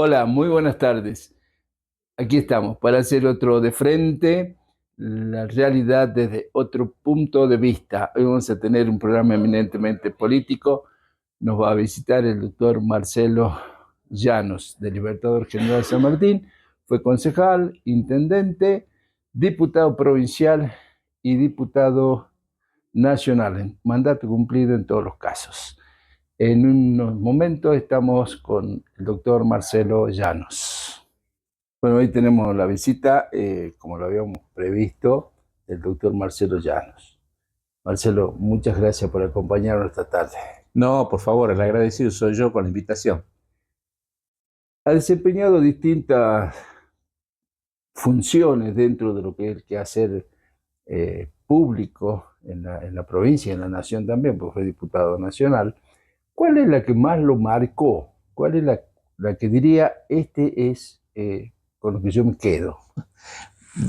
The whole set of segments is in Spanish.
Hola, muy buenas tardes. Aquí estamos para hacer otro de frente, la realidad desde otro punto de vista. Hoy vamos a tener un programa eminentemente político. Nos va a visitar el doctor Marcelo Llanos, del Libertador General San Martín. Fue concejal, intendente, diputado provincial y diputado nacional, en mandato cumplido en todos los casos. En unos momentos estamos con el doctor Marcelo Llanos. Bueno, hoy tenemos la visita, como lo habíamos previsto, del doctor Marcelo Llanos. Marcelo, muchas gracias por acompañarnos esta tarde. No, por favor, el agradecido soy yo por la invitación. Ha desempeñado distintas funciones dentro de lo que es el quehacer público en la provincia y en la nación también, porque fue diputado nacional. ¿Cuál es la que más lo marcó? ¿Cuál es la que diría, este es con lo que yo me quedo?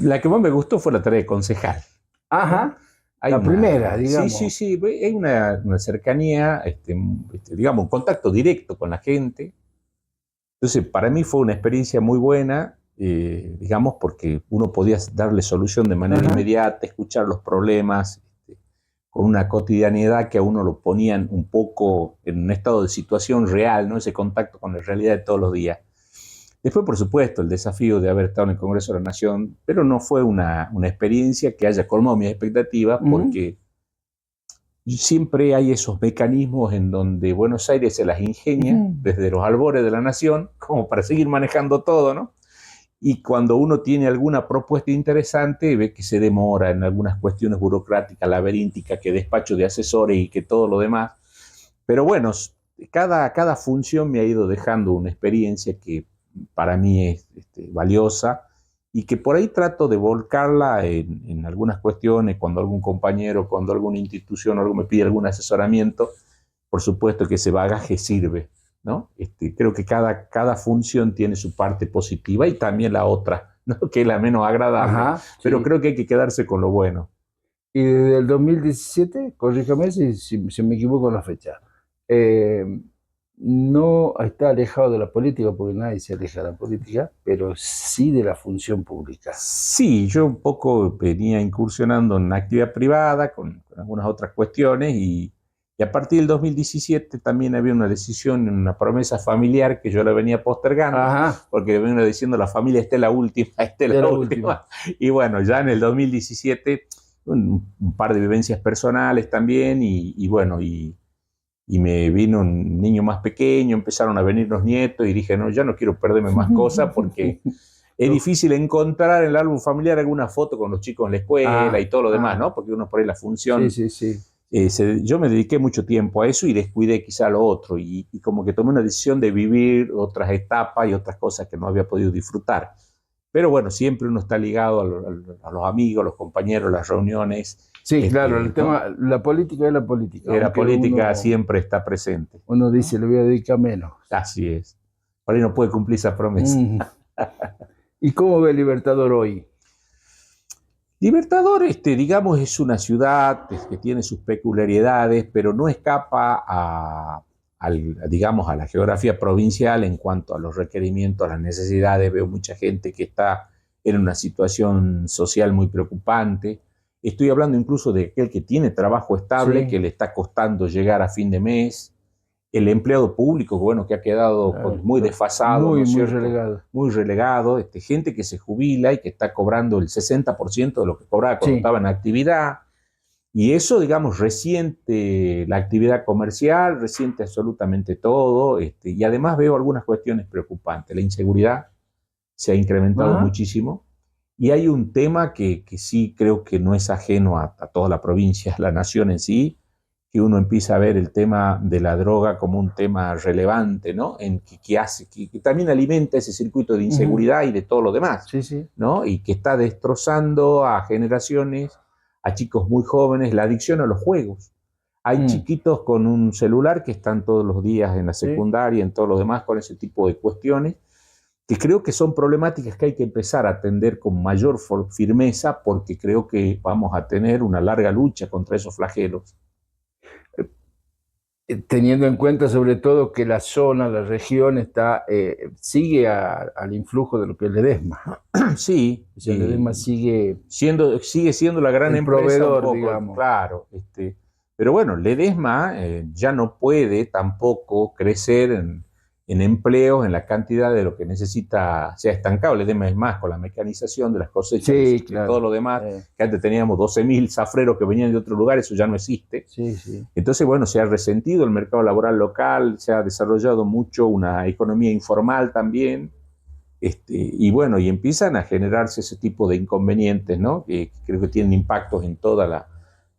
La que más me gustó fue la tarea de concejal, ¿no? Ajá, Hay la primera, sí, sí, digamos. sí, hay una cercanía, digamos, un contacto directo con la gente. Entonces, para mí fue una experiencia muy buena, digamos, porque uno podía darle solución de manera Ajá. inmediata, escuchar los problemas, con una cotidianidad que a uno lo ponían un poco en un estado de situación real, ¿no? Ese contacto con la realidad de todos los días. Después, por supuesto, el desafío de haber estado en el Congreso de la Nación, pero no fue una experiencia que haya colmado mis expectativas, Ujú. porque siempre hay esos mecanismos en donde Buenos Aires se las ingenia Ujú. desde los albores de la nación, como para seguir manejando todo, ¿no? Y cuando uno tiene alguna propuesta interesante, ve que se demora en algunas cuestiones burocráticas, laberínticas, que despacho de asesores y que todo lo demás. Pero bueno, cada función me ha ido dejando una experiencia que para mí es valiosa y que por ahí trato de volcarla en algunas cuestiones, cuando algún compañero, cuando alguna institución o algo me pide algún asesoramiento, por supuesto que ese bagaje sirve, ¿no? Creo que cada función tiene su parte positiva y también la otra, ¿no? Que es la menos agradable, Ajá, pero sí. creo que hay que quedarse con lo bueno. Y desde el 2017, corríjame si me equivoco en la fecha, eh, no está alejado de la política, porque nadie se aleja de la política, pero sí de la función pública. Sí, yo un poco venía incursionando en la actividad privada con algunas otras cuestiones y a partir del 2017 también había una decisión, una promesa familiar que yo la venía postergando, Ajá, porque venía diciendo la familia esta es la última, esta es de la la última. última. Y bueno, ya en el 2017 un par de vivencias personales también y bueno, y me vino un niño más pequeño, empezaron a venir los nietos y dije, no, ya no quiero perderme más cosas porque es No. difícil encontrar en el álbum familiar alguna foto con los chicos en la escuela Ah, y todo lo demás, ah, ¿no? Porque uno por ahí la sí, función, sí, sí. yo me dediqué mucho tiempo a eso y descuidé quizá lo otro y como que tomé una decisión de vivir otras etapas y otras cosas que no había podido disfrutar. Pero bueno, siempre uno está ligado a los amigos, a los compañeros, las reuniones, Sí, claro, el ¿no? tema, la política es la política, La aunque política uno, siempre está presente, uno ¿no? dice le voy a dedicar menos. Así es. Por ahí no puede cumplir esa promesa. Mm. ¿Y cómo ve Libertador hoy? Libertador, digamos, es una ciudad que tiene sus peculiaridades, pero no escapa digamos, a la geografía provincial en cuanto a los requerimientos, a las necesidades. Veo mucha gente que está en una situación social muy preocupante. Estoy hablando incluso de aquel que tiene trabajo estable, Sí, que le está costando llegar a fin de mes, el empleado público, bueno, que ha quedado muy desfasado, ¿no muy, es muy cierto? relegado. Muy relegado, gente que se jubila y que está cobrando el 60% de lo que cobraba cuando Sí, estaba en actividad, y eso, digamos, resiente la actividad comercial, resiente absolutamente todo, y además veo algunas cuestiones preocupantes. La inseguridad se ha incrementado ajá, muchísimo, y hay un tema que sí creo que no es ajeno a toda la provincia, la nación en sí, que uno empieza a ver el tema de la droga como un tema relevante, ¿no? Que también alimenta ese circuito de ujú, inseguridad y de todo lo demás, sí, sí, ¿no? Y que está destrozando a generaciones, a chicos muy jóvenes, la adicción a los juegos. Hay mm, chiquitos con un celular que están todos los días en la sí. secundaria, en todo lo demás, con ese tipo de cuestiones, que creo que son problemáticas que hay que empezar a atender con mayor firmeza, porque creo que vamos a tener una larga lucha contra esos flagelos. Teniendo en cuenta sobre todo que la zona, la región sigue al influjo de lo que es Ledesma. Sí, O sea, Ledesma sigue sigue siendo la gran el empresa un proveedor, poco, digamos. claro. Pero bueno, Ledesma ya no puede tampoco crecer en empleos en la cantidad de lo que necesita, se ha estancado. Ledesma es más con la mecanización de las cosechas, Sí, de todo claro. lo demás, que antes teníamos 12.000 zafreros que venían de otro lugar, eso ya no existe. Sí, sí. Entonces, bueno, se ha resentido el mercado laboral local, se ha desarrollado mucho una economía informal también. Y bueno, y empiezan a generarse ese tipo de inconvenientes, ¿no? Que creo que tienen impactos en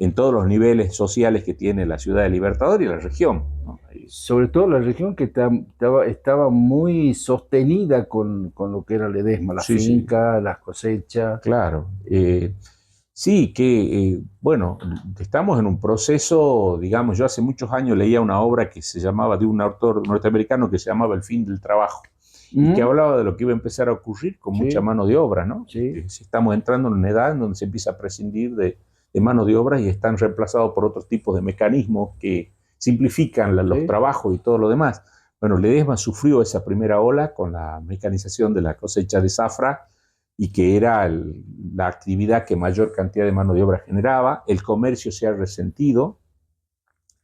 en todos los niveles sociales que tiene la ciudad de Libertador y la región, ¿no? Sobre todo la región que estaba muy sostenida con lo que era Ledesma, la Sí, sí, finca, las cosechas. claro. Sí, que bueno, estamos en un proceso, digamos, yo hace muchos años leía una obra que se llamaba, de un autor norteamericano que se llamaba El fin del trabajo, y que hablaba de lo que iba a empezar a ocurrir con mucha Sí, mano de obra, ¿no? sí. Si estamos entrando en una edad en donde se empieza a prescindir de mano de obra y están reemplazados por otros tipos de mecanismos que simplifican los Sí. trabajos y todo lo demás. Bueno, Ledesma sufrió esa primera ola con la mecanización de la cosecha de zafra, y que era la actividad que mayor cantidad de mano de obra generaba. El comercio se ha resentido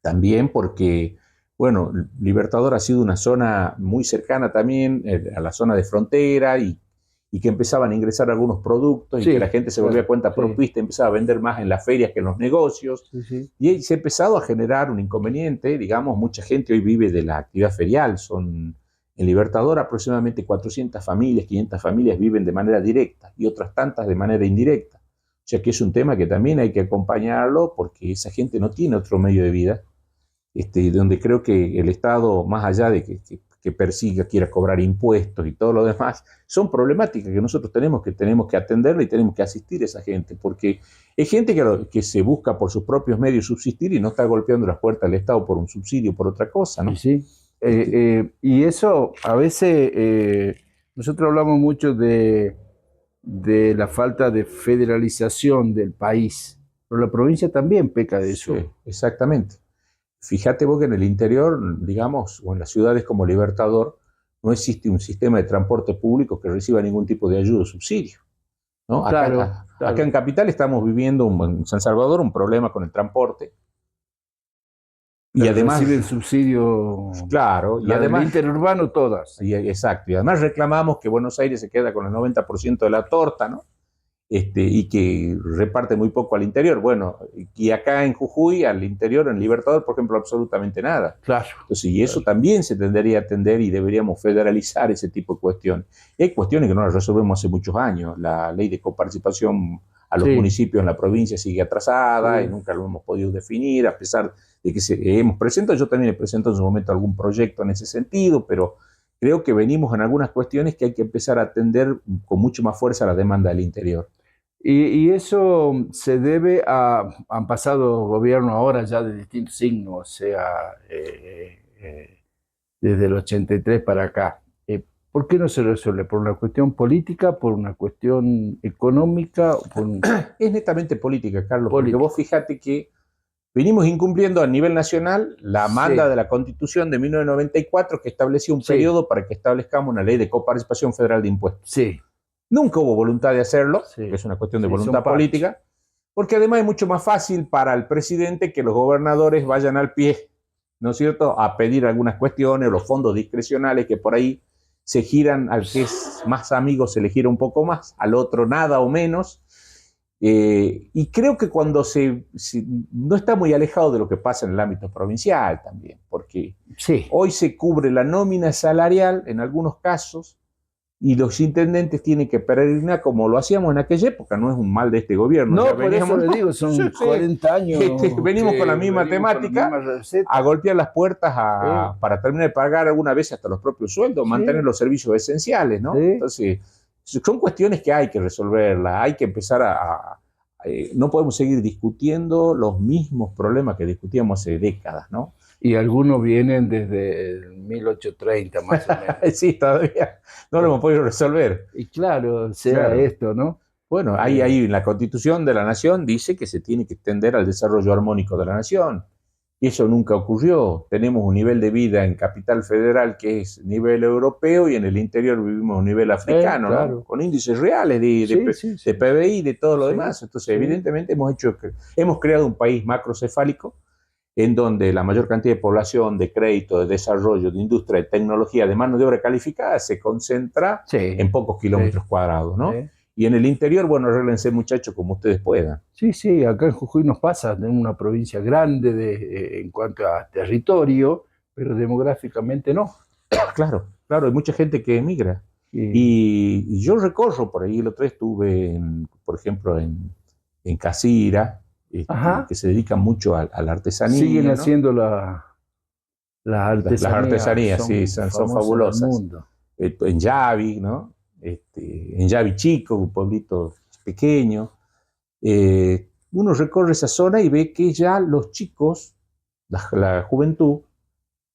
también porque, bueno, Libertador ha sido una zona muy cercana también a la zona de frontera, y que empezaban a ingresar algunos productos y que la Sí, gente se volvía claro, a cuenta sí, propista, empezaba a vender más en las ferias que en los negocios. sí, sí. Y ahí se ha empezado a generar un inconveniente. Digamos, mucha gente hoy vive de la actividad ferial. En Libertador aproximadamente 400 familias, 500 familias viven de manera directa y otras tantas de manera indirecta. O sea que es un tema que también hay que acompañarlo, porque esa gente no tiene otro medio de vida, donde creo que el Estado, más allá de que persiga, quiera cobrar impuestos y todo lo demás, son problemáticas que nosotros tenemos que atenderla y tenemos que asistir a esa gente, porque es gente que se busca por sus propios medios subsistir y no está golpeando las puertas del Estado por un subsidio o por otra cosa, Y ¿no? sí. Este, Y eso a veces, nosotros hablamos mucho de la falta de federalización del país, pero la provincia también peca de sí, eso. exactamente. Fíjate vos que en el interior, digamos, o en las ciudades como Libertador, no existe un sistema de transporte público que reciba ningún tipo de ayuda o subsidio, ¿no? Claro, Acá en claro. Capital estamos viviendo, en San Salvador, un problema con el transporte. Y Pero además, reciben subsidio, claro, y la del además, interurbano todas. exacto, y además reclamamos que Buenos Aires se queda con el 90% de la torta, ¿no? Y que reparte muy poco al interior. Bueno, y acá en Jujuy, al interior, en Libertador, por ejemplo, absolutamente nada. Claro, Entonces, y eso claro. también se tendría a atender, y deberíamos federalizar ese tipo de cuestiones. Y hay cuestiones que no las resolvemos hace muchos años. La ley de coparticipación a los Sí, municipios en la provincia sigue atrasada y sí. nunca lo hemos podido definir, a pesar de que hemos presentado, yo también he presentado en su momento algún proyecto en ese sentido, pero creo que venimos en algunas cuestiones que hay que empezar a atender con mucho más fuerza a la demanda del interior. Y eso se debe han pasado gobiernos ahora ya de distintos signos, o sea, desde el 83 para acá. ¿Por qué no se resuelve? ¿Por una cuestión política, por una cuestión económica, Es netamente política, Carlos, porque vos político? fíjate que venimos incumpliendo a nivel nacional la manda Sí, de la Constitución de 1994, que establecía un sí, periodo para que establezcamos una ley de coparticipación federal de impuestos. sí, Nunca hubo voluntad de hacerlo, porque sí, es una cuestión de sí, son voluntad parches. política, porque además es mucho más fácil para el presidente que los gobernadores vayan al pie, ¿no es cierto?, a pedir algunas cuestiones, los fondos discrecionales que por ahí se giran. Al que es más amigo se le gira un poco más, al otro nada o menos. Y creo que cuando no está muy alejado de lo que pasa en el ámbito provincial también, porque Sí, hoy se cubre la nómina salarial en algunos casos, y los intendentes tienen que peregrinar como lo hacíamos en aquella época. No es un mal de este gobierno, ya no, por eso veníamos, le no, digo, sí, son sí. 40 años Venimos con la que misma venimos con la temática, misma a receta. golpear las puertas Sí, para terminar de pagar alguna vez hasta los propios sueldos, mantener sí, los servicios esenciales, ¿no? sí. Entonces, son cuestiones que hay que resolverlas, hay que empezar no podemos seguir discutiendo los mismos problemas que discutíamos hace décadas, ¿no? Y algunos vienen desde el 1830 más o menos. Sí, todavía no lo hemos podido resolver. Y claro, sea Claro. esto, ¿no? Bueno, ahí Eh, en la Constitución de la Nación dice que se tiene que tender al desarrollo armónico de la nación. Y eso nunca ocurrió. Tenemos un nivel de vida en Capital Federal que es nivel europeo y en el interior vivimos a un nivel africano, claro. ¿no? Con índices reales Sí. de PBI y de todo lo Sí, demás. Entonces, sí. evidentemente hemos creado un país macrocefálico en donde la mayor cantidad de población, de crédito, de desarrollo, de industria, de tecnología, de mano de obra calificada se concentra Sí, en pocos kilómetros cuadrados, ¿no? sí. Y en el interior, bueno, arréglense muchachos como ustedes puedan. Sí, acá en Jujuy nos pasa, tenemos una provincia grande en cuanto a territorio, pero demográficamente no. Claro, hay mucha gente que emigra. Y, Y yo recorro por ahí, el otro día estuve, por ejemplo, en Casira, que se dedican mucho a la artesanía. Siguen ¿no? haciendo las Las artesanías, sí, son fabulosas. Del mundo. En Yavi, ¿no? En Yavi Chico, un pueblito pequeño. Uno recorre esa zona y ve que ya los chicos, la juventud,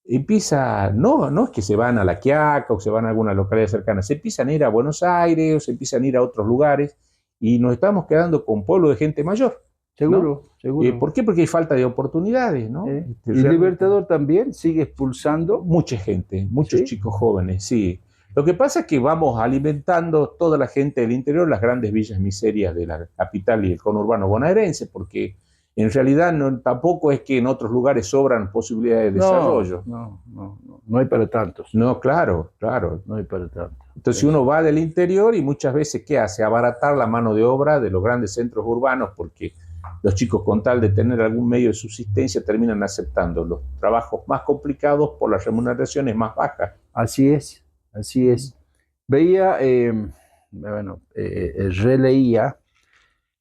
empieza, no es que se van a La Quiaca o se van a alguna localidad cercana, se empiezan a ir a Buenos Aires o se empiezan a ir a otros lugares y nos estamos quedando con pueblo de gente mayor. Seguro, ¿no? seguro. ¿Por qué? Porque hay falta de oportunidades, ¿no? Y Libertador también sigue expulsando. Mucha gente, muchos chicos jóvenes, sí. Lo que pasa es que vamos alimentando toda la gente del interior, las grandes villas miserias de la capital y el conurbano bonaerense, porque en realidad tampoco es que en otros lugares sobran posibilidades de desarrollo. No hay para tantos. No, claro. No hay para tantos. Entonces uno va del interior y muchas veces, ¿qué hace? Abaratar la mano de obra de los grandes centros urbanos, porque los chicos con tal de tener algún medio de subsistencia terminan aceptando los trabajos más complicados por las remuneraciones más bajas. Así es. Veía, releía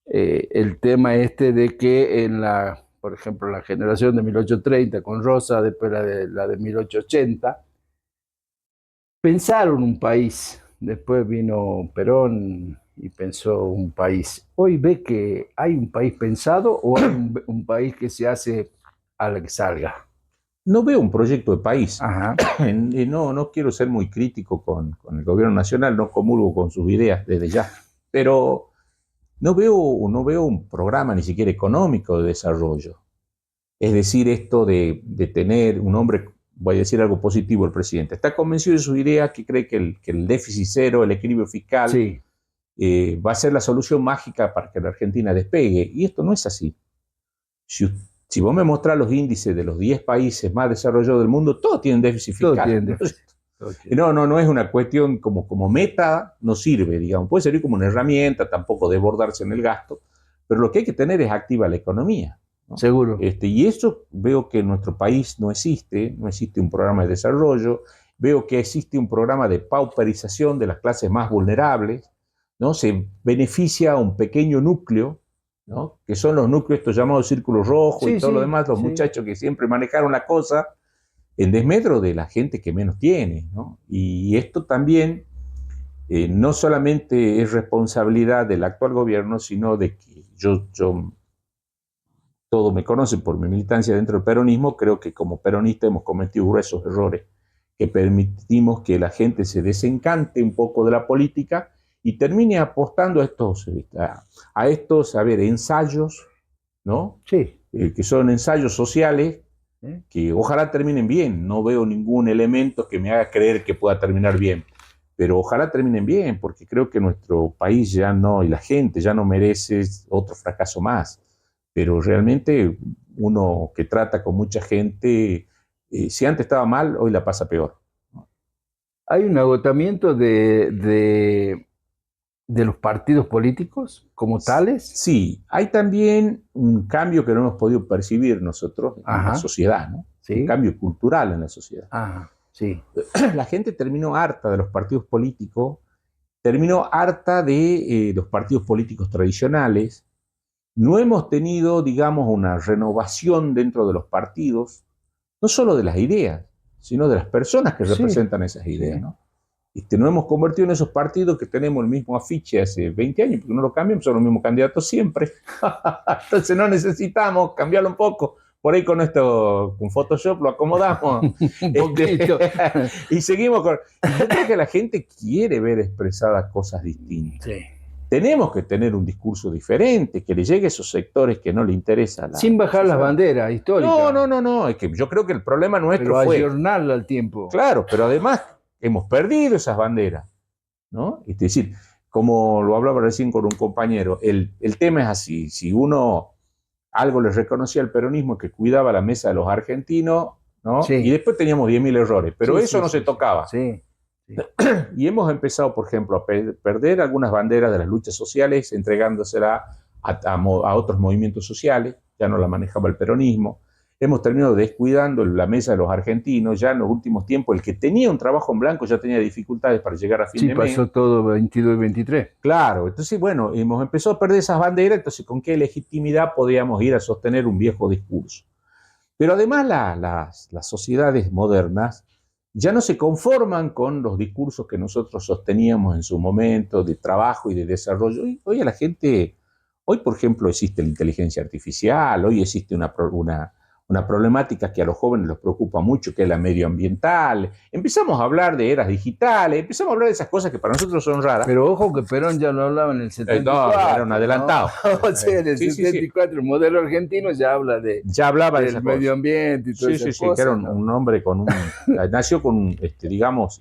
el tema de que por ejemplo, la generación de 1830 con Rosa, después la de 1880, pensaron un país. Después vino Perón y pensó un país. Hoy ve que hay un país pensado o hay un país que se hace a la que salga. No veo un proyecto de país. Ajá. No quiero ser muy crítico con el gobierno nacional, no comulgo con sus ideas desde ya, pero no veo un programa ni siquiera económico de desarrollo. Es decir, esto de tener un hombre, voy a decir algo positivo, el presidente, está convencido de su idea, que cree que el déficit cero, el equilibrio fiscal, sí, va a ser la solución mágica para que la Argentina despegue. Y esto no es así. Si vos me mostrás los índices de los 10 países más desarrollados del mundo, todos tienen déficit fiscal. Todos tienen déficit. No es una cuestión como meta, no sirve, digamos. Puede servir como una herramienta, tampoco desbordarse en el gasto, pero lo que hay que tener es activa la economía, ¿no? Seguro. Y eso veo que en nuestro país no existe un programa de desarrollo, veo que existe un programa de pauperización de las clases más vulnerables, ¿no? Se beneficia a un pequeño núcleo, ¿no? Que son los núcleos estos llamados círculos rojos y todo lo demás, los muchachos que siempre manejaron la cosa en desmedro de la gente que menos tiene, ¿no? Y esto también no solamente es responsabilidad del actual gobierno, sino de que todos me conocen por mi militancia dentro del peronismo, creo que como peronista hemos cometido gruesos errores, que permitimos que la gente se desencante un poco de la política y termine apostando a estos ensayos, ¿no? Sí. Que son ensayos sociales que ojalá terminen bien. No veo ningún elemento que me haga creer que pueda terminar bien, pero ojalá terminen bien, porque creo que nuestro país y la gente ya no merece otro fracaso más. Pero realmente uno que trata con mucha gente, si antes estaba mal, hoy la pasa peor. Hay un agotamiento de los partidos políticos como tales. Sí, hay también un cambio que no hemos podido percibir nosotros en la sociedad, ¿no? ¿Sí? Un cambio cultural en la sociedad. Sí. La gente terminó harta de los partidos políticos, terminó harta de los partidos políticos tradicionales. No hemos tenido, digamos, una renovación dentro de los partidos, no solo de las ideas, sino de las personas que representan esas ideas, ¿no? No hemos convertido en esos partidos que tenemos el mismo afiche hace 20 años, porque no lo cambian, son los mismos candidatos siempre. Entonces no necesitamos cambiarlo un poco. Por ahí con Photoshop lo acomodamos. Un poquito. Y seguimos con... Yo creo que la gente quiere ver expresadas cosas distintas. Sí. tenemos que tener un discurso diferente, que le llegue a esos sectores que no le interesa. Sin bajar las banderas históricas. No, es que yo creo que el problema nuestro pero fue... ayornarla al tiempo. Claro, pero además hemos perdido esas banderas, ¿no? Es decir, como lo hablaba recién con un compañero, el tema es así, si uno algo le reconocía al peronismo que cuidaba la mesa de los argentinos, ¿no? Sí. Y después teníamos 10.000 errores, pero Sí, eso sí, no sí, se tocaba. Sí. Y hemos empezado, por ejemplo, a perder algunas banderas de las luchas sociales, entregándosela a otros movimientos sociales, ya no la manejaba el peronismo. Hemos terminado descuidando la mesa de los argentinos, ya en los últimos tiempos el que tenía un trabajo en blanco ya tenía dificultades para llegar a fin de mes. Sí, pasó todo 22 y 23. Claro, entonces bueno, hemos empezado a perder esas banderas, entonces ¿con qué legitimidad podíamos ir a sostener un viejo discurso? Pero además las sociedades modernas ya no se conforman con los discursos que nosotros sosteníamos en su momento de trabajo y de desarrollo. Hoy a la gente, hoy por ejemplo existe la inteligencia artificial, hoy existe una problemática que a los jóvenes los preocupa mucho, que es la medioambiental. Empezamos a hablar de eras digitales, empezamos a hablar de esas cosas que para nosotros son raras. Pero ojo que Perón ya lo hablaba en el 74. No, era un adelantado. ¿No? O sea, en el 74 el modelo argentino ya habla ya hablaba del medio ambiente y todo eso. Sí, que era un hombre con un... nació con un, digamos,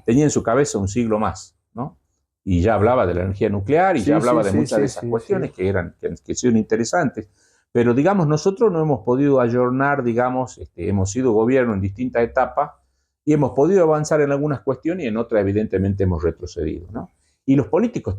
tenía en su cabeza un siglo más, ¿no? Y ya hablaba de la energía nuclear y ya hablaba de muchas de esas cuestiones que son interesantes. Pero, digamos, nosotros no hemos podido ayornar, digamos, hemos sido gobierno en distintas etapas y hemos podido avanzar en algunas cuestiones y en otras, evidentemente, hemos retrocedido, ¿no? Y los políticos,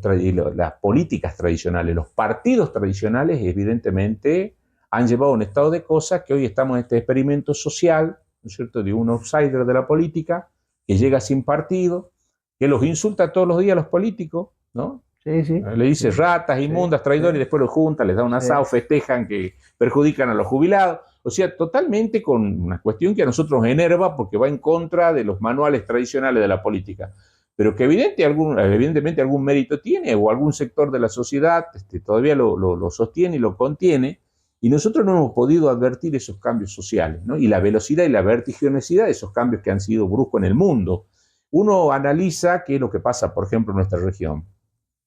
las políticas tradicionales, los partidos tradicionales, evidentemente, han llevado a un estado de cosas que hoy estamos en este experimento social, ¿no es cierto?, de un outsider de la política que llega sin partido, que los insulta todos los días a los políticos, ¿no? Sí, sí. Le dice ratas, inmundas, traidores, y después los junta, les da un asado, festejan que perjudican a los jubilados. O sea, totalmente con una cuestión que a nosotros nos enerva porque va en contra de los manuales tradicionales de la política. Pero que evidentemente algún mérito tiene o algún sector de la sociedad todavía lo sostiene y lo contiene. Y nosotros no hemos podido advertir esos cambios sociales, ¿no? Y la velocidad y la vertiginosidad de esos cambios que han sido bruscos en el mundo. Uno analiza qué es lo que pasa, por ejemplo, en nuestra región.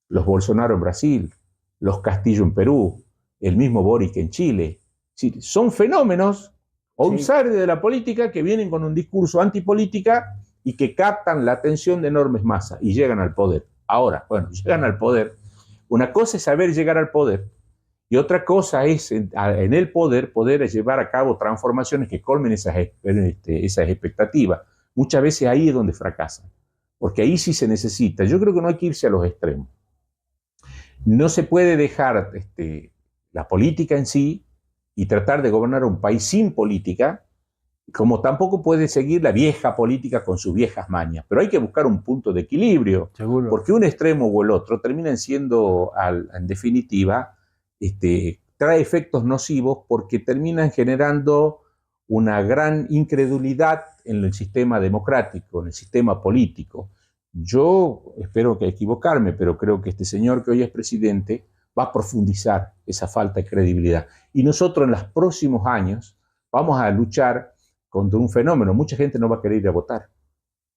Los Bolsonaro en Brasil, los Castillo en Perú, el mismo Boric en Chile. Sí, son fenómenos outsiders de la política que vienen con un discurso antipolítica y que captan la atención de enormes masas y llegan al poder. Ahora, bueno, llegan al poder. Una cosa es saber llegar al poder y otra cosa es en el poder llevar a cabo transformaciones que colmen esas expectativas. Muchas veces ahí es donde fracasan, porque ahí sí se necesita. Yo creo que no hay que irse a los extremos. No se puede dejar la política en sí y tratar de gobernar un país sin política, como tampoco puede seguir la vieja política con sus viejas mañas. Pero hay que buscar un punto de equilibrio, seguro, porque un extremo o el otro terminan siendo, en definitiva, trae efectos nocivos porque terminan generando una gran incredulidad en el sistema democrático, en el sistema político. Yo espero que equivocarme, pero creo que este señor que hoy es presidente va a profundizar esa falta de credibilidad. Y nosotros en los próximos años vamos a luchar contra un fenómeno. Mucha gente no va a querer ir a votar.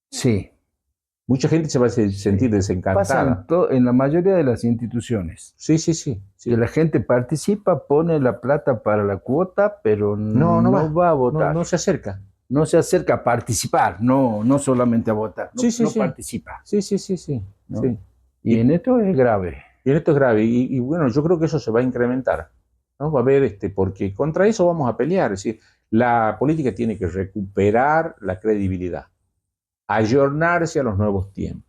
Sí. Mucha gente se va a sentir desencantada. Pasa en la mayoría de las instituciones. Sí. Que la gente participa, pone la plata para la cuota, pero no va a votar. No se acerca. No se acerca a participar, no solamente a votar. No participa. Sí. ¿No? Y en esto es grave. Y bueno, yo creo que eso se va a incrementar, ¿no? Va a haber, porque contra eso vamos a pelear. Es decir, la política tiene que recuperar la credibilidad, ayornarse a los nuevos tiempos,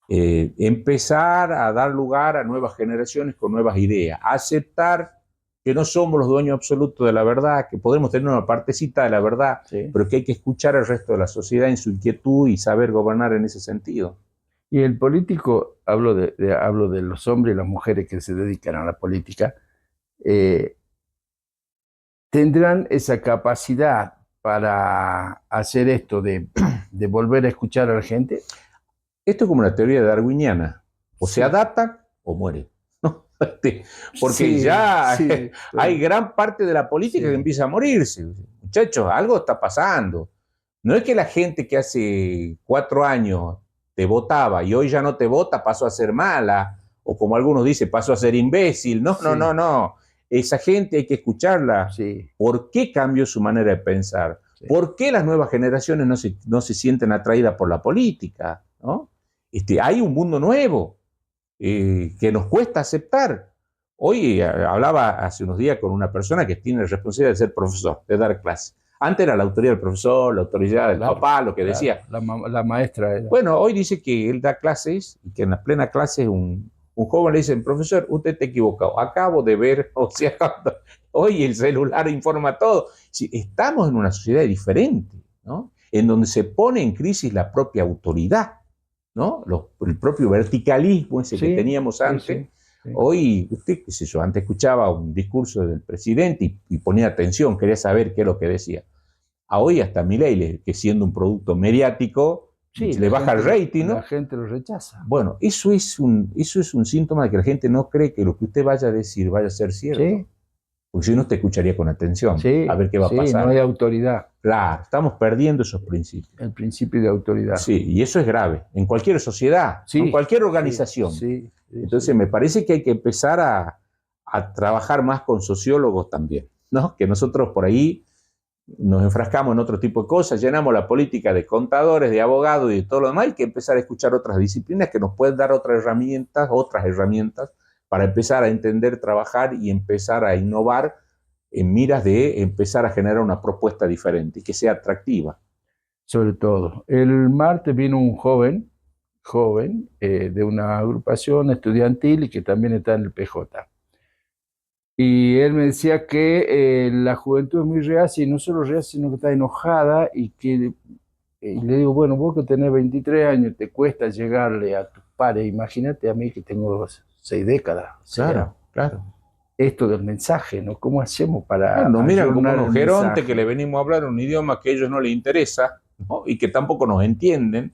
empezar a dar lugar a nuevas generaciones con nuevas ideas, aceptar que no somos los dueños absolutos de la verdad, que podemos tener una partecita de la verdad, pero que hay que escuchar al resto de la sociedad en su inquietud y saber gobernar en ese sentido. Y el político, hablo de los hombres y las mujeres que se dedican a la política, tendrán esa capacidad para hacer esto de volver a escuchar a la gente. Esto es como una teoría darwiniana, o se adaptan o mueren. Porque hay gran parte de la política que empieza a morirse. Muchachos, algo está pasando. No es que la gente que hace 4 años te votaba y hoy ya no te vota pasó a ser mala o como algunos dicen, pasó a ser imbécil. No, no, Sí. no, no. Esa gente hay que escucharla. Sí, ¿Por qué cambió su manera de pensar? sí. ¿Por qué las nuevas generaciones no se sienten atraídas por la política? ¿No? Hay un mundo nuevo que nos cuesta aceptar. Hoy hablaba hace unos días con una persona que tiene responsabilidad de ser profesor, de dar clases. Antes era la autoridad del profesor, la autoridad del Claro, papá, lo que claro. decía. La maestra era. Bueno, hoy dice que él da clases y que en la plena clase un joven le dice, profesor, usted está equivocado, acabo de ver, o sea, hoy el celular informa todo. Sí, estamos en una sociedad diferente, ¿no? En donde se pone en crisis la propia autoridad, ¿no? El propio verticalismo ese que Sí, teníamos sí, antes. sí, sí. Hoy, usted, qué sé yo, antes escuchaba un discurso del presidente y ponía atención, quería saber qué es lo que decía. A hoy hasta Milei, que siendo un producto mediático, Sí, le baja el rating, la ¿no? gente lo rechaza. Bueno, eso es un síntoma de que la gente no cree que lo que usted vaya a decir vaya a ser cierto. Sí, Porque si no, te escucharía con atención, sí, a ver qué va a sí, pasar. no hay autoridad, Claro, estamos perdiendo esos principios. el principio de autoridad. Sí, y eso es grave, en cualquier sociedad, Sí, en cualquier sí, organización. sí, sí, Entonces, sí. me parece que hay que empezar a trabajar más con sociólogos también, ¿no? Que nosotros por ahí nos enfrascamos en otro tipo de cosas, llenamos la política de contadores, de abogados y de todo lo demás, hay que empezar a escuchar otras disciplinas que nos pueden dar otras herramientas para empezar a entender, trabajar y empezar a innovar en miras de empezar a generar una propuesta diferente y que sea atractiva. Sobre todo. El martes vino un joven, de una agrupación estudiantil y que también está en el PJ. Y él me decía que la juventud es muy reacia, y no solo reacia, sino que está enojada y le digo, bueno, vos que tenés 23 años, te cuesta llegarle a tus pares, imagínate a mí que tengo 6 décadas. O sea, Claro, claro. esto del mensaje, ¿no? ¿Cómo hacemos para Bueno, nos miran como ayornar unos el gerontes que le mensaje? venimos a hablar un idioma que a ellos no les interesa, ¿no? Y que tampoco nos entienden,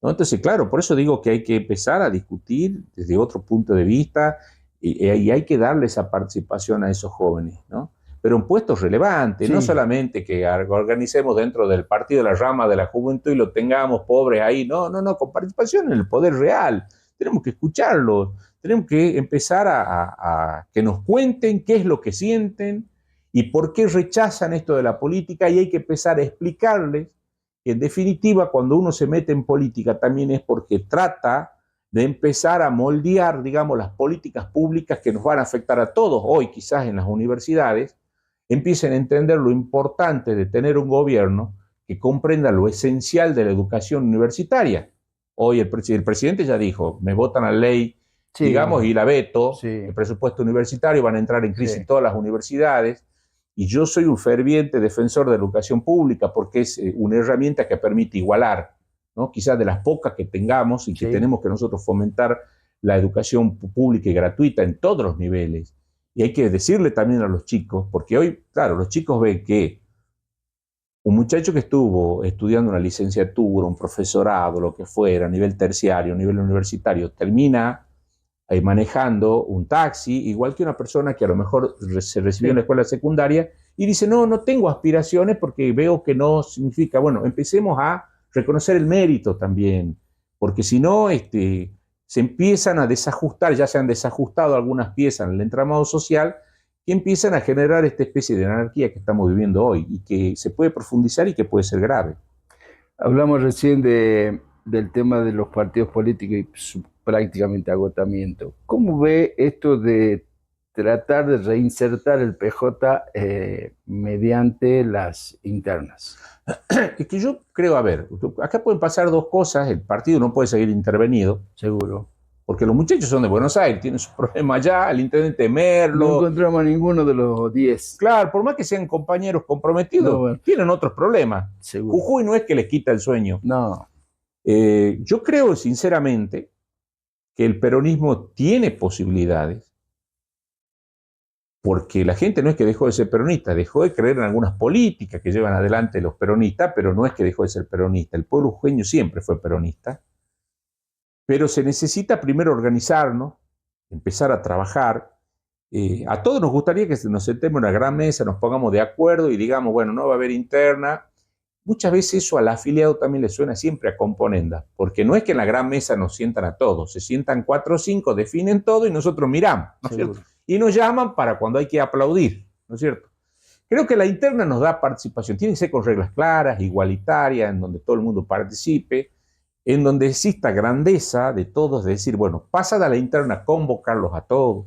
¿no? Entonces, claro, por eso digo que hay que empezar a discutir desde otro punto de vista y hay que darle esa participación a esos jóvenes, ¿no? Pero en puestos relevantes, Sí, no solamente que organicemos dentro del partido la rama de la juventud y lo tengamos pobres ahí, no, no, no, con participación en el poder real. Tenemos que escucharlos, tenemos que empezar a que nos cuenten qué es lo que sienten y por qué rechazan esto de la política y hay que empezar a explicarles que en definitiva cuando uno se mete en política también es porque trata de empezar a moldear, digamos, las políticas públicas que nos van a afectar a todos. Hoy quizás en las universidades empiecen a entender lo importante de tener un gobierno que comprenda lo esencial de la educación universitaria. Hoy el presidente ya dijo, me votan la ley, digamos, sí, y la veto, sí, el presupuesto universitario, van a entrar en crisis sí. todas las universidades. Y yo soy un ferviente defensor de la educación pública porque es una herramienta que permite igualar, ¿no? Quizás de las pocas que tengamos y que Sí. tenemos que nosotros fomentar la educación pública y gratuita en todos los niveles. Y hay que decirle también a los chicos, porque hoy, claro, los chicos ven que un muchacho que estuvo estudiando una licenciatura, un profesorado, lo que fuera, a nivel terciario, a nivel universitario, termina manejando un taxi, igual que una persona que a lo mejor se recibió en la escuela secundaria y dice, no, no tengo aspiraciones porque veo que no significa, bueno, empecemos a reconocer el mérito también, porque si no, se empiezan a desajustar, ya se han desajustado algunas piezas en el entramado social, que empiezan a generar esta especie de anarquía que estamos viviendo hoy y que se puede profundizar y que puede ser grave. Hablamos recién del tema de los partidos políticos y su prácticamente agotamiento. ¿Cómo ve esto de tratar de reinsertar el PJ mediante las internas? Es que yo creo, a ver, acá pueden pasar dos cosas, el partido no puede seguir intervenido, Seguro. porque los muchachos son de Buenos Aires, tienen sus problemas allá, el intendente No Merlo, encontramos a ninguno de los 10. claro, por más que sean compañeros comprometidos, No, bueno, tienen otros problemas. seguro. Jujuy no es que les quita el sueño. No, Yo creo sinceramente que el peronismo tiene posibilidades, porque la gente no es que dejó de ser peronista, dejó de creer en algunas políticas que llevan adelante los peronistas, pero no es que dejó de ser peronista. El pueblo jujeño siempre fue peronista, pero se necesita primero organizarnos, empezar a trabajar. A todos nos gustaría que nos sentemos en una gran mesa, nos pongamos de acuerdo y digamos, bueno, no va a haber interna. muchas veces eso al afiliado también le suena siempre a componenda, porque no es que en la gran mesa nos sientan a todos, se sientan 4 o 5, definen todo y nosotros miramos, ¿no es cierto? Y nos llaman para cuando hay que aplaudir, ¿no es cierto? Creo que la interna nos da participación, tiene que ser con reglas claras, igualitarias, en donde todo el mundo participe, en donde exista grandeza de todos, de decir, bueno, pasada la interna, convocarlos a todos,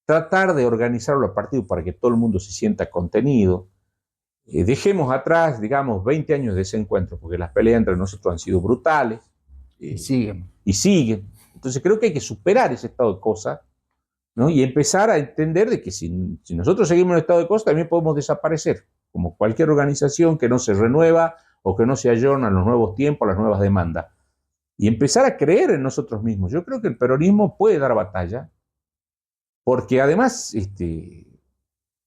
tratar de organizarlo al partido para que todo el mundo se sienta contenido. Dejemos atrás, digamos, 20 años de ese encuentro, porque las peleas entre nosotros han sido brutales. Y siguen. Y siguen. Entonces creo que hay que superar ese estado de cosas, ¿no? Y empezar a entender de que si nosotros seguimos en el estado de cosas, también podemos desaparecer, como cualquier organización que no se renueva o que no se ayorna a los nuevos tiempos, a las nuevas demandas. Y empezar a creer en nosotros mismos. Yo creo que el peronismo puede dar batalla, porque además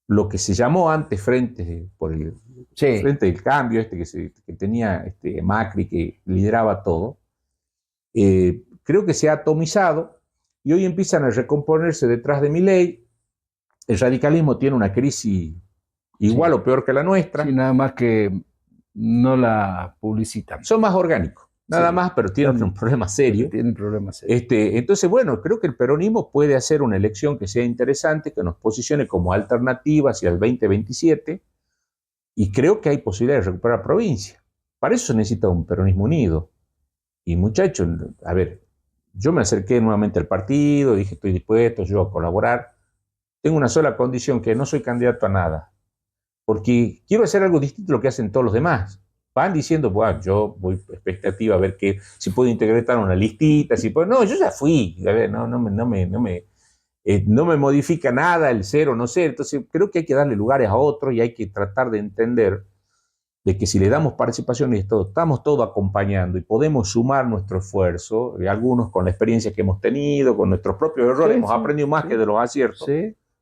lo que se llamó antes Frente del Cambio, que tenía Macri, que lideraba todo, creo que se ha atomizado y hoy empiezan a recomponerse detrás de Milei. El radicalismo tiene una crisis igual o peor que la nuestra. Sí, nada más que no la publicitan. Son más orgánicos, nada más, pero tienen un problema serio. Tienen problemas serios. Entonces, bueno, creo que el peronismo puede hacer una elección que sea interesante, que nos posicione como alternativa hacia el 2027, y creo que hay posibilidad de recuperar la provincia. Para eso se necesita un peronismo unido. Y muchachos, a ver, yo me acerqué nuevamente al partido, dije estoy dispuesto yo a colaborar. Tengo una sola condición, que no soy candidato a nada, porque quiero hacer algo distinto a lo que hacen todos los demás. Van diciendo, bueno, yo voy a expectativa a ver si puedo integrar una listita, si puedo. No, yo ya fui, a ver, no me modifica nada el ser o no ser. Entonces creo que hay que darle lugares a otros y hay que tratar de entender de que si le damos participación y estamos todos acompañando y podemos sumar nuestro esfuerzo, algunos con la experiencia que hemos tenido, con nuestros propios errores, hemos aprendido más que de los aciertos.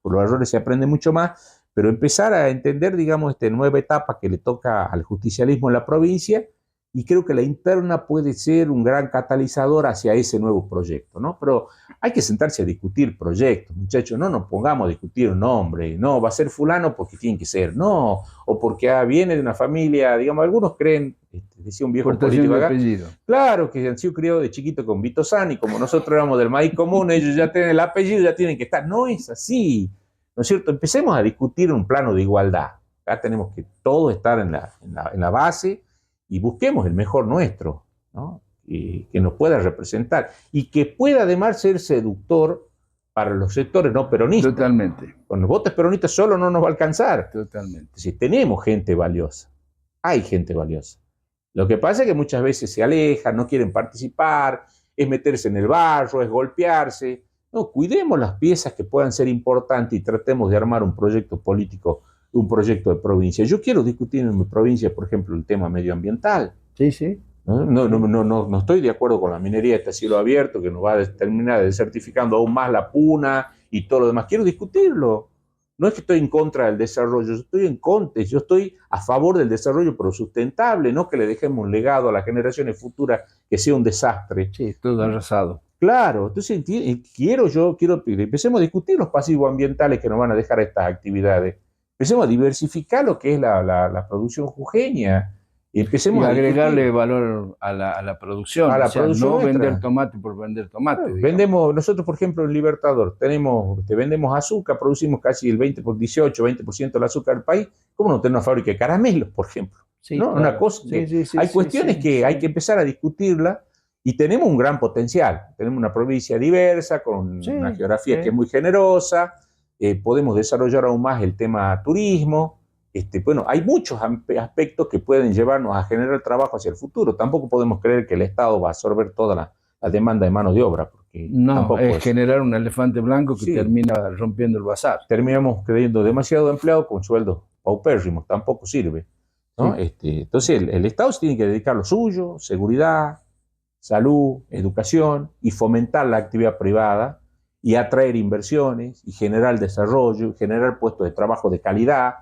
Por los errores se aprende mucho más, pero empezar a entender, digamos, esta nueva etapa que le toca al justicialismo en la provincia, y creo que la interna puede ser un gran catalizador hacia ese nuevo proyecto, ¿no? Pero hay que sentarse a discutir proyectos, muchachos, no nos pongamos a discutir un nombre, no, va a ser fulano porque tiene que ser, no, o porque viene de una familia, digamos, algunos creen, decía un viejo político acá, claro, que han sido criados de chiquito con Vito Sani, como nosotros éramos del maíz común, ellos ya tienen el apellido, ya tienen que estar, no es así, ¿no es cierto? Empecemos a discutir un plano de igualdad, acá tenemos que todos estar en la base, y busquemos el mejor nuestro, ¿no? Que nos pueda representar y que pueda además ser seductor para los sectores no peronistas. Totalmente. Con los votos peronistas solo no nos va a alcanzar. Totalmente. Si tenemos gente valiosa, hay gente valiosa. Lo que pasa es que muchas veces se alejan, no quieren participar, es meterse en el barro, es golpearse. No, cuidemos las piezas que puedan ser importantes y tratemos de armar un proyecto político, un proyecto de provincia. Yo quiero discutir en mi provincia, por ejemplo, el tema medioambiental. Sí. No estoy de acuerdo con la minería a cielo abierto, que nos va a terminar desertificando aún más la puna y todo lo demás. Quiero discutirlo. No es que estoy en contra del desarrollo, yo estoy a favor del desarrollo, pero sustentable, no que le dejemos un legado a las generaciones futuras que sea un desastre. Sí, todo arrasado. Claro, entonces quiero empecemos a discutir los pasivos ambientales que nos van a dejar estas actividades. Empecemos a diversificar lo que es la producción jujeña. Y empecemos a agregarle valor a la producción. A la producción no nuestra. Vender tomate por vender tomate. Vendemos, nosotros, por ejemplo, en Libertador, vendemos azúcar, producimos casi el 20% del azúcar del país. ¿Cómo no tener una fábrica de caramelos, por ejemplo? Sí, ¿no? Claro. Una cosa hay cuestiones que hay que empezar a discutirla. Y tenemos un gran potencial. Tenemos una provincia diversa, con una geografía que es muy generosa. Podemos desarrollar aún más el tema turismo. Bueno, hay muchos aspectos que pueden llevarnos a generar trabajo hacia el futuro. Tampoco podemos creer que el Estado va a absorber toda la demanda de mano de obra. Porque no, es generar un elefante blanco que termina rompiendo el bazar. Terminamos creyendo demasiado empleado con sueldos paupérrimos. Tampoco sirve, ¿no? Entonces el Estado se tiene que dedicar a lo suyo, seguridad, salud, educación, y fomentar la actividad privada y atraer inversiones y generar desarrollo, y generar puestos de trabajo de calidad,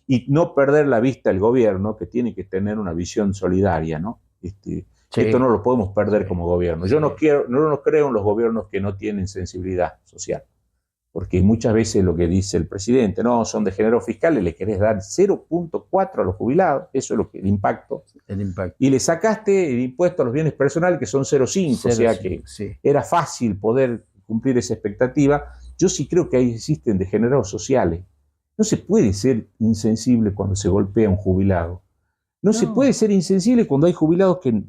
y no perder la vista el gobierno, que tiene que tener una visión solidaria, ¿no? Esto no lo podemos perder como gobierno. Yo no creo en los gobiernos que no tienen sensibilidad social. porque muchas veces lo que dice el presidente, no, son degenerados fiscales, le querés dar 0,4 a los jubilados, eso es lo que el impacto. Y le sacaste el impuesto a los bienes personales, que son 0,5, o sea que era fácil poder cumplir esa expectativa. Yo sí creo que ahí existen degenerados sociales. No se puede ser insensible cuando se golpea a un jubilado. No se puede ser insensible cuando hay jubilados que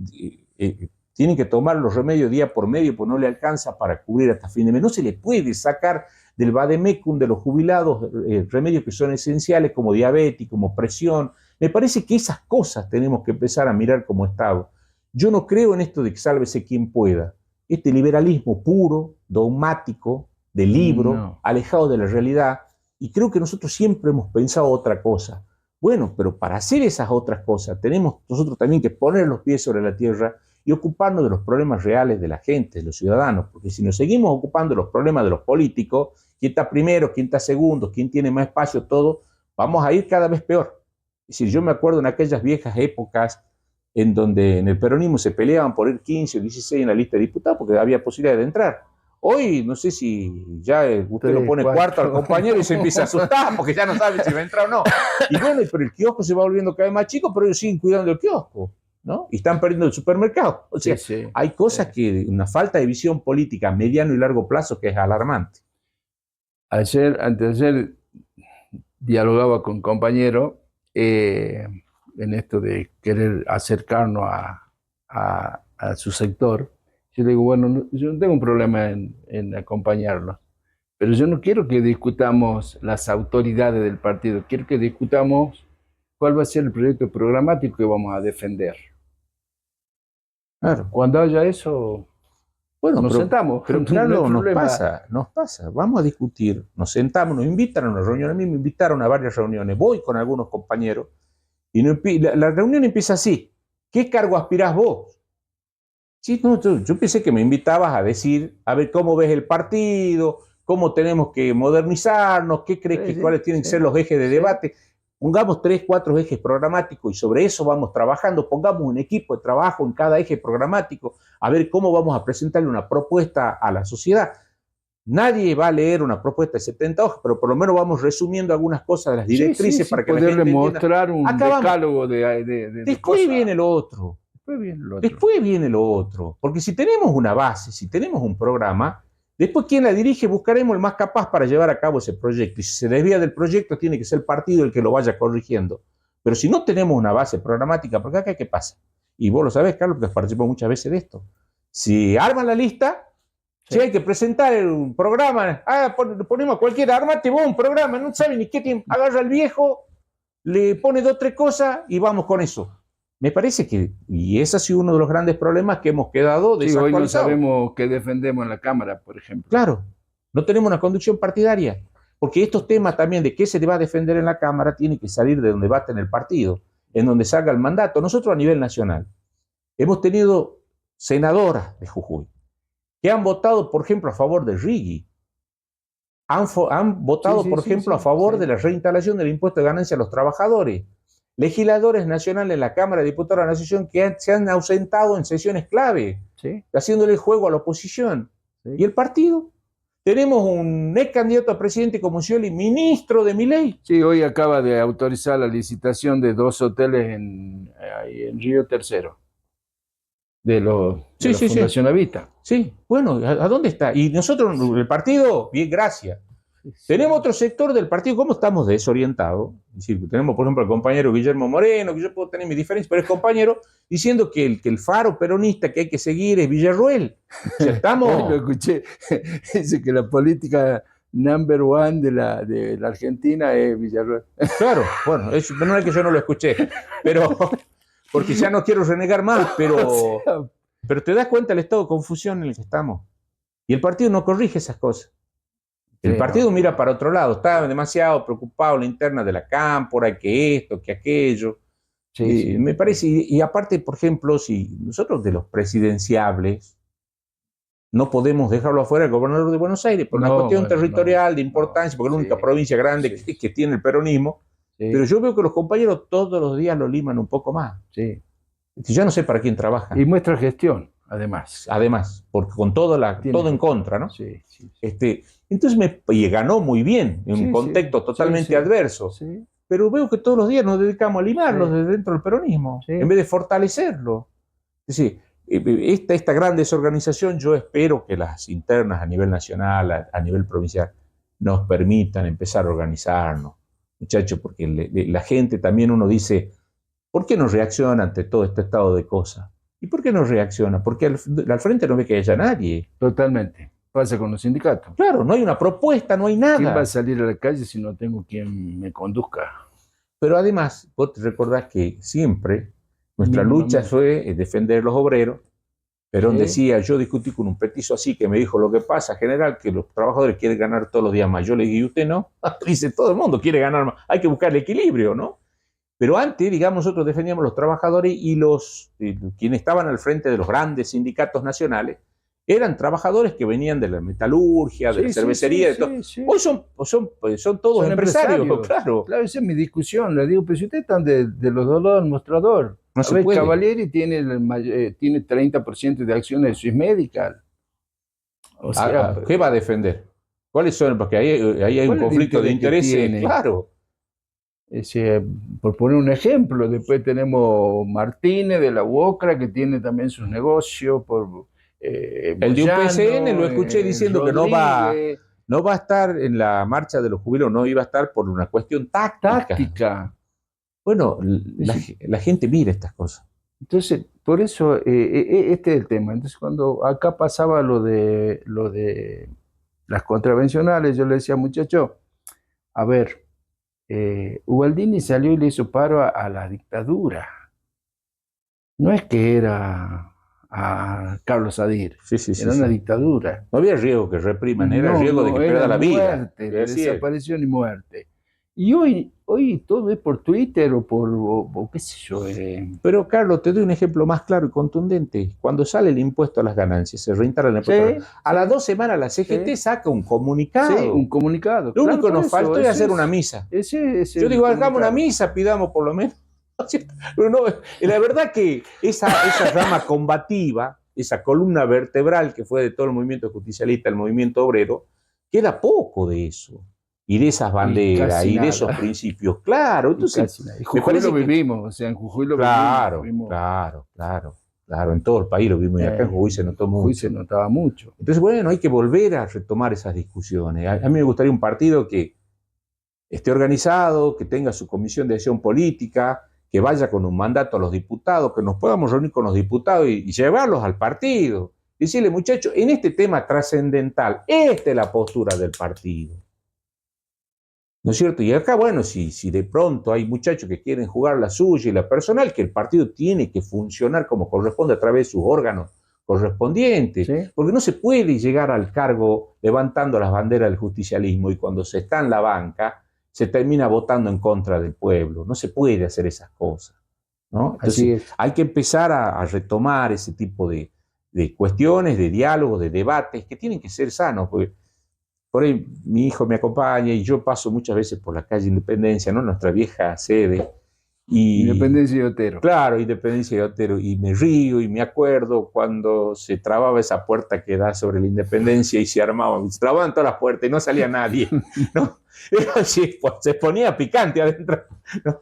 tienen que tomar los remedios día por medio, pues no le alcanza para cubrir hasta fin de mes. No se le puede sacar del vademecum de los jubilados remedios que son esenciales como diabetes, como presión. Me parece que esas cosas tenemos que empezar a mirar como Estado. Yo no creo en esto de que sálvese quien pueda. Este liberalismo puro, dogmático, de libro, alejado de la realidad, y creo que nosotros siempre hemos pensado otra cosa. Bueno, pero para hacer esas otras cosas tenemos nosotros también que poner los pies sobre la tierra y ocuparnos de los problemas reales de la gente, de los ciudadanos, porque si nos seguimos ocupando de los problemas de los políticos, quién está primero, quién está segundo, quién tiene más espacio, todo, vamos a ir cada vez peor. Es decir, yo me acuerdo en aquellas viejas épocas en donde en el peronismo se peleaban por ir 15 o 16 en la lista de diputados porque había posibilidad de entrar. Hoy no sé si ya usted lo pone cuarto al compañero y se empieza a asustar porque ya no sabe si va a entrar o no. Y bueno, pero el kiosco se va volviendo cada vez más chico, pero ellos siguen cuidando el kiosco, ¿no? Y están perdiendo el supermercado. O sea, hay cosas que, una falta de visión política a mediano y largo plazo que es alarmante. Antes de ayer, dialogaba con un compañero en esto de querer acercarnos a su sector. Yo le digo, bueno, yo no tengo un problema en acompañarlo, pero yo no quiero que discutamos las autoridades del partido, quiero que discutamos cuál va a ser el proyecto programático que vamos a defender. Claro. Cuando haya eso, bueno, nos sentamos. Pero claro, nos pasa. Vamos a discutir, nos sentamos, nos invitan a una reunión. A mí me invitaron a varias reuniones, voy con algunos compañeros, y la reunión empieza así. ¿Qué cargo aspirás vos? Sí, no, yo pensé que me invitabas a decir, a ver cómo ves el partido, cómo tenemos que modernizarnos, qué crees cuáles tienen que ser los ejes de debate. Pongamos 3, 4 ejes programáticos y sobre eso vamos trabajando. Pongamos un equipo de trabajo en cada eje programático a ver cómo vamos a presentarle una propuesta a la sociedad. Nadie va a leer una propuesta de 70 hojas, pero por lo menos vamos resumiendo algunas cosas de las directrices para que la gente mostrar un decálogo de Después cosas. Viene lo otro. Después viene lo otro. Porque si tenemos una base, si tenemos un programa, después quien la dirige buscaremos el más capaz para llevar a cabo ese proyecto. Y si se desvía del proyecto, tiene que ser el partido el que lo vaya corrigiendo. Pero si no tenemos una base programática, porque acá ¿qué pasa? Y vos lo sabés, Carlos, porque participado muchas veces de esto. Si arman la lista, si hay que presentar un programa, ponemos a cualquier, armate vos un programa, no sabe ni qué tiempo, agarra al viejo, le pone 2 o 3 cosas y vamos con eso. Me parece que, y ese ha sido uno de los grandes problemas que hemos quedado desactualizados. Hoy no sabemos qué defendemos en la Cámara, por ejemplo. Claro, no tenemos una conducción partidaria, porque estos temas también de qué se le va a defender en la Cámara tienen que salir de donde bate en el partido, en donde salga el mandato. Nosotros a nivel nacional hemos tenido senadoras de Jujuy que han votado, por ejemplo, a favor de Rigui. Han votado, por ejemplo, a favor de la reinstalación del impuesto de ganancia a los trabajadores. Legisladores nacionales en la Cámara de Diputados de la Nación que se han ausentado en sesiones clave, haciéndole el juego a la oposición. ¿Y el partido? Tenemos un ex candidato a presidente como Scioli, ministro de Milei. Sí, hoy acaba de autorizar la licitación de 2 hoteles en Río Tercero, de la Fundación Avita. Sí, bueno, ¿a dónde está? Y nosotros, el partido, bien, gracias. Tenemos otro sector del partido, ¿cómo estamos desorientados? Es decir, tenemos, por ejemplo, al compañero Guillermo Moreno, que yo puedo tener mis diferencias, pero es compañero, diciendo que el faro peronista que hay que seguir es Villarroel. O sea, estamos... Lo escuché, dice que la política number one de la Argentina es Villarroel. Claro, bueno, no es que yo no lo escuché, pero porque ya no quiero renegar más, pero te das cuenta del estado de confusión en el que estamos. Y el partido no corrige esas cosas. El partido mira para otro lado, está demasiado preocupado en la interna de la cámpora, que esto, que aquello. Me parece, y aparte, por ejemplo, si nosotros de los presidenciables no podemos dejarlo afuera el gobernador de Buenos Aires por una cuestión territorial de importancia, porque es la única provincia grande que tiene el peronismo, pero yo veo que los compañeros todos los días lo liman un poco más. Yo no sé para quién trabajan. Y muestra gestión. Además, porque con todo en contra, ¿no? Sí, sí. Entonces y ganó muy bien en un contexto totalmente adverso. Sí. Pero veo que todos los días nos dedicamos a limarlos desde dentro del peronismo, en vez de fortalecerlo. Es decir, esta gran desorganización, yo espero que las internas a nivel nacional, a nivel provincial, nos permitan empezar a organizarnos, muchachos, porque la gente también, uno dice, ¿por qué no reacciona ante todo este estado de cosas? ¿Y por qué no reacciona? Porque al frente no ve que haya nadie. Totalmente. Pasa con los sindicatos. Claro, no hay una propuesta, no hay nada. ¿Quién va a salir a la calle si no tengo quien me conduzca? Pero además, vos te recordás que siempre nuestra lucha fue defender los obreros. Perón decía, yo discutí con un petizo así que me dijo, lo que pasa, general, que los trabajadores quieren ganar todos los días más. Yo le dije, ¿y usted no? Dice, todo el mundo quiere ganar más. Hay que buscar el equilibrio, ¿no? Pero antes, digamos, nosotros defendíamos los trabajadores y quienes estaban al frente de los grandes sindicatos nacionales eran trabajadores que venían de la metalurgia, de la cervecería, de todo. Hoy son todos empresarios, claro. Claro, esa es mi discusión. Le digo, pero si ustedes están de los dos lados del mostrador. No se puede. Cavalieri tiene 30% de acciones de Swiss Medical. O sea, ¿qué va a defender? ¿Cuáles son? Porque ahí hay un conflicto de intereses, claro. Por poner un ejemplo, después tenemos Martínez de la UOCRA, que tiene también sus negocios. El de UPCN lo escuché diciendo Rodríguez, que no va a estar en la marcha de los jubilados, no iba a estar por una cuestión táctica. Bueno, la gente mira estas cosas. Entonces, por eso, este es el tema. Entonces, cuando acá pasaba lo de las contravencionales, yo le decía, muchacho, a ver, Ubaldini salió y le hizo paro a la dictadura. No es que era a Carlos Sadir, era una dictadura. No había riesgo que repriman, era riesgo de que pierda la vida. Muerte, desaparición y muerte. Y hoy todo es por Twitter o qué sé yo. Pero Carlos, te doy un ejemplo más claro y contundente. Cuando sale el impuesto a las ganancias, se reinstala el impuesto. A las 2 semanas la CGT saca un comunicado. Sí, un comunicado. Lo único que nos faltó es hacer una misa. Yo digo, hagamos una misa, pidamos por lo menos. Pero no, la verdad que esa rama combativa, esa columna vertebral que fue de todo el movimiento justicialista, el movimiento obrero, queda poco de eso. Y de esas banderas, y de esos principios, claro. Entonces, en Jujuy lo vivimos, o sea, en Jujuy lo vivimos. Claro, en todo el país lo vimos, y acá en Jujuy se notó mucho. Jujuy se notaba mucho. Entonces, bueno, hay que volver a retomar esas discusiones. A mí me gustaría un partido que esté organizado, que tenga su comisión de acción política, que vaya con un mandato a los diputados, que nos podamos reunir con los diputados y llevarlos al partido. Decirle, muchachos, en este tema trascendental, esta es la postura del partido. ¿No es cierto? Y acá, bueno, si de pronto hay muchachos que quieren jugar la suya y la personal, que el partido tiene que funcionar como corresponde a través de sus órganos correspondientes, ¿sí? Porque no se puede llegar al cargo levantando las banderas del justicialismo y cuando se está en la banca se termina votando en contra del pueblo. No se puede hacer esas cosas, ¿no? Entonces, hay que empezar a retomar ese tipo de cuestiones, de diálogos, de debates que tienen que ser sanos, porque por ahí mi hijo me acompaña y yo paso muchas veces por la calle Independencia, ¿no? Nuestra vieja sede. Independencia y Otero. Claro, Independencia y Otero. Y me río y me acuerdo cuando se trababa esa puerta que da sobre la Independencia y se armaban, se trababan todas las puertas y no salía nadie, ¿no? Así, pues, se ponía picante adentro, ¿no?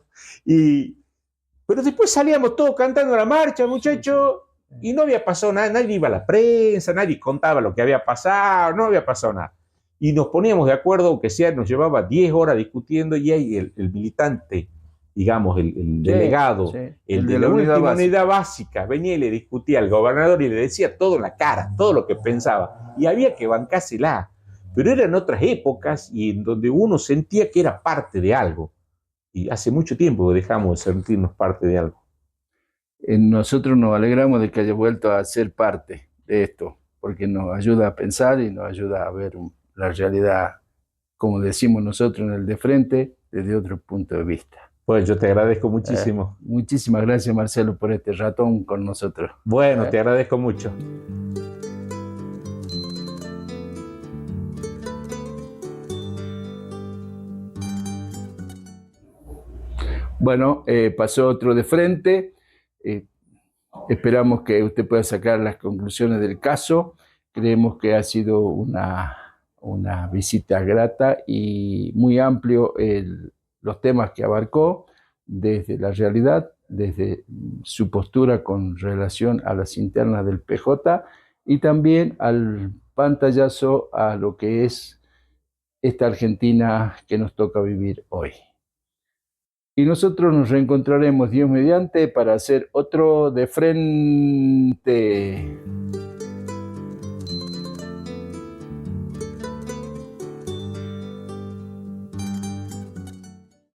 Pero después salíamos todos cantando la marcha, muchachos, y no había pasado nada, nadie iba a la prensa, nadie contaba lo que había pasado, no había pasado nada. Y nos poníamos de acuerdo, aunque sea, nos llevaba 10 horas discutiendo y ahí el militante, digamos, el delegado, el de la última unidad básica, venía y le discutía al gobernador y le decía todo en la cara, todo lo que pensaba. Y había que bancársela. Pero eran otras épocas y en donde uno sentía que era parte de algo. Y hace mucho tiempo que dejamos de sentirnos parte de algo. Nosotros nos alegramos de que haya vuelto a ser parte de esto, porque nos ayuda a pensar y nos ayuda a ver la realidad, como decimos nosotros en el de frente, desde otro punto de vista. Pues yo te agradezco muchísimo. Muchísimas gracias, Marcelo, por este ratón con nosotros. Bueno, te agradezco mucho. Bueno, pasó otro de frente. Esperamos que usted pueda sacar las conclusiones del caso. Creemos que ha sido una visita grata y muy amplio los temas que abarcó, desde la realidad, desde su postura con relación a las internas del PJ y también al pantallazo a lo que es esta Argentina que nos toca vivir hoy. Y nosotros nos reencontraremos, Dios mediante, para hacer otro de frente.